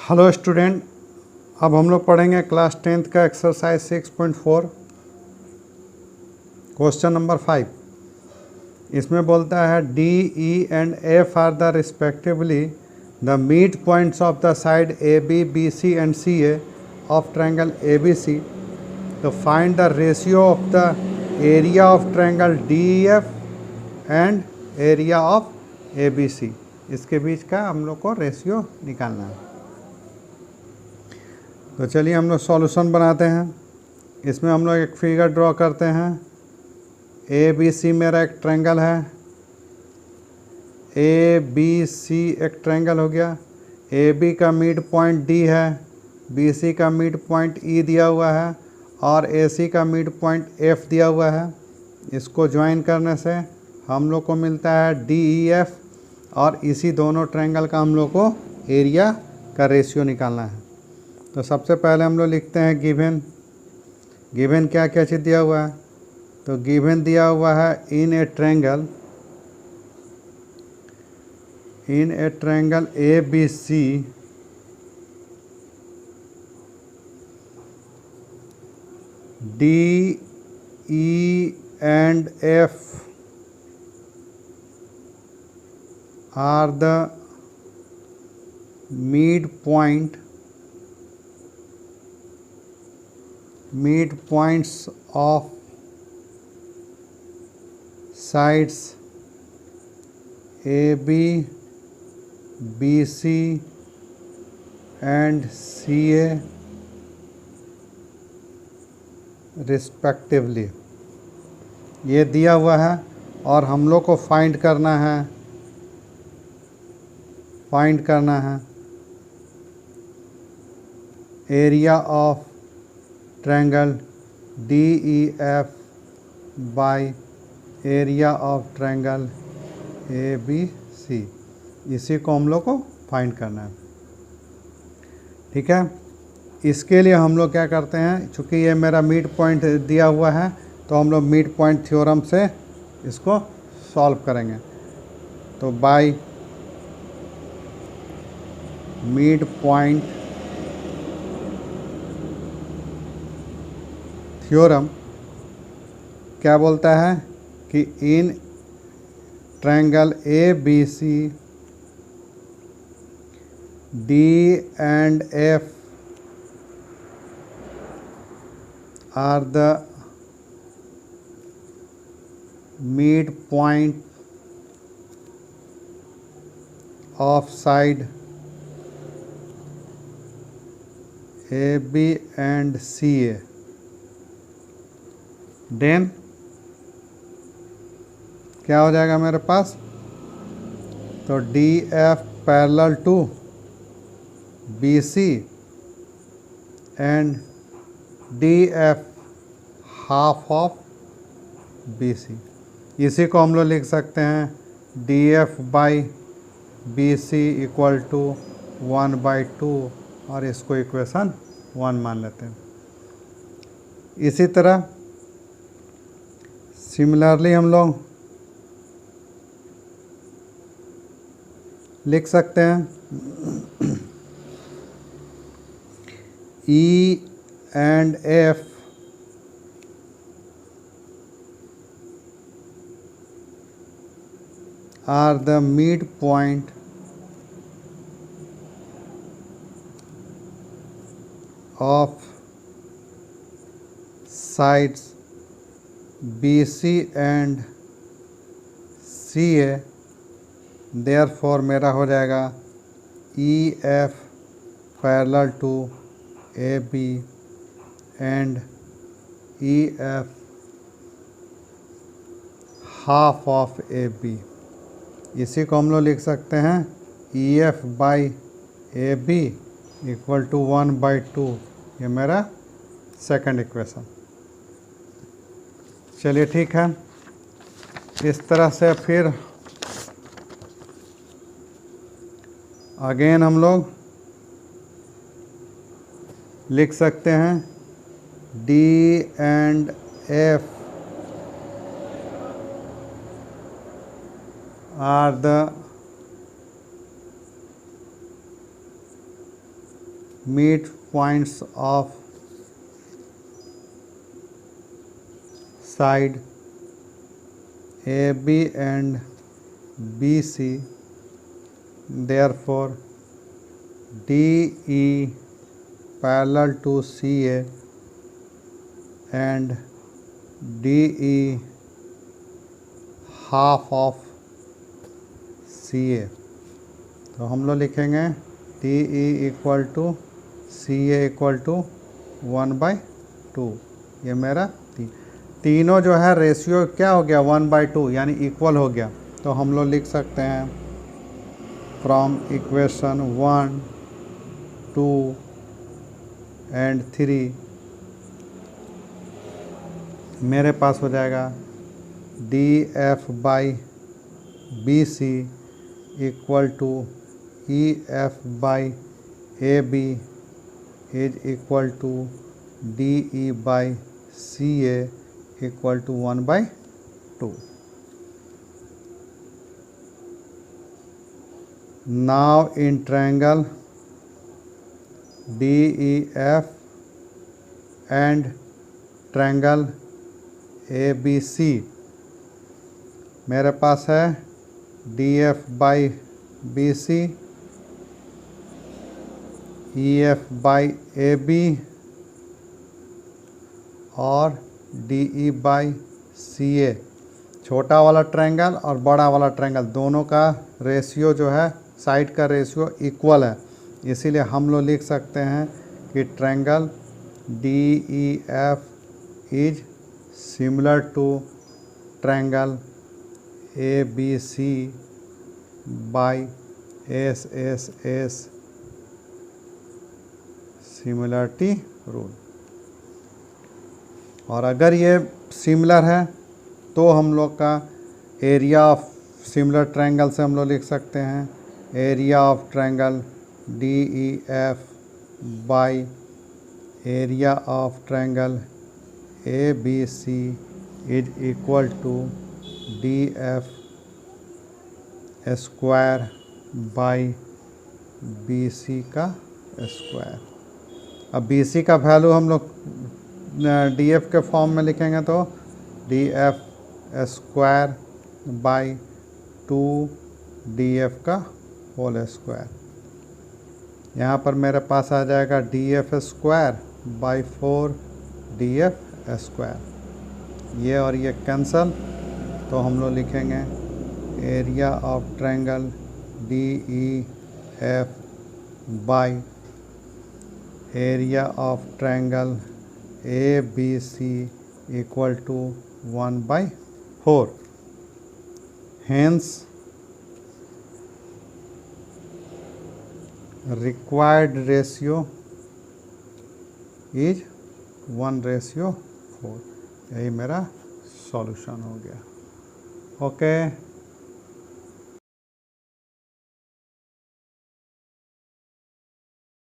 Hello student, अब हम लोग पढ़ेंगे क्लास 10th का एक्सरसाइज 6.4 क्वेश्चन नंबर 5। इसमें बोलता है D E and F are the respectively the mid points of the side A B B C and C A of triangle A B C. तो find the ratio of the area of triangle D E F and area of A B C. इसके बीच का हम लोग को ratio निकालना है। तो चलिए हम लोग सॉल्यूशन बनाते हैं। इसमें हम लोग एक फिगर ड्रॉ करते हैं। ए बी सी मेरा एक ट्रायंगल है। ए बी सी एक ट्रायंगल हो गया। ए बी का मिड पॉइंट डी है, बी सी का मिड पॉइंट ई दिया हुआ है और ए सी का मिड पॉइंट एफ दिया हुआ है। इसको ज्वाइन करने से हम लोग को मिलता है डी ई एफ और इसी दोनों ट्रायंगल का हम लोग को एरिया का रेशियो निकालना है। तो सबसे पहले हम लोग लिखते हैं गिवन क्या क्या चीज़ दिया हुआ है। तो गिवन दिया हुआ है in a triangle A B C D E and F are the midpoints of sides AB, BC and CA respectively. ये दिया हुआ है और हम लोग को फाइंड करना है area of triangle D E F by area of triangle A B C. इसी को हम लोग को फाइंड करना है। ठीक है, इसके लिए हम लोग क्या करते हैं, चूँकि ये मेरा मिड पॉइंट दिया हुआ है तो हम लोग मिड पॉइंट थ्योरम से इसको सॉल्व करेंगे। तो बाई मिड पॉइंट थ्योरम क्या बोलता है कि in triangle A B C D and F are the mid point of side A B and C A. Then क्या हो जाएगा मेरे पास, तो D F parallel to B C and D F half of B C. इसी को हम लोग लिख सकते हैं D F by B C equal to 1/2 और इसको इक्वेशन 1 मान लेते हैं। इसी तरह सिमिलरली हम लोग लिख सकते हैं E and F are the mid point of sides BC and CA। Therefore मेरा हो जाएगा EF parallel to AB and EF half of AB। इसी को हम लोग लिख सकते हैं EF by AB equal to 1/2। ये मेरा सेकंड इक्वेशन। चलिए ठीक है, इस तरह से फिर अगेन हम लोग लिख सकते हैं D and F are the mid points of side AB and BC, therefore DE parallel to CA and DE half of CA। तो हम लोग लिखेंगे DE equal to CA equal to 1/2। ये मेरा तीनों जो है रेशियो क्या हो गया 1/2 यानी इक्वल हो गया। तो हम लोग लिख सकते हैं फ्रॉम इक्वेशन 1, 2 एंड 3 मेरे पास हो जाएगा DF/BC equal to EF/AB is equal to DE/CA equal to 1/2। Now in triangle DEF and triangle ABC मेरे पास है DF/BC EF/AB और DE/CA। छोटा वाला ट्रायंगल और बड़ा वाला ट्रायंगल दोनों का रेशियो जो है साइड का रेशियो इक्वल है, इसीलिए हम लोग लिख सकते हैं कि triangle DEF is similar to triangle ABC by SSS similarity rule. और अगर ये सिमिलर है तो हम लोग का एरिया ऑफ सिमिलर ट्रायंगल से हम लोग लिख सकते हैं area of triangle DEF by area of triangle ABC is equal to DF square by BC का स्क्वायर। अब BC का वैल्यू हम लोग DF के फॉर्म में लिखेंगे तो DF स्क्वायर बाय 2DF का होल स्क्वायर। यहाँ पर मेरे पास आ जाएगा DF square bye 4DF square. ये और ये कैंसल, तो हम लोग लिखेंगे area of triangle DEF by area of triangle ABC equal to 1/4। Hence required ratio is 1/4। यही मेरा सॉल्यूशन हो गया। ओके।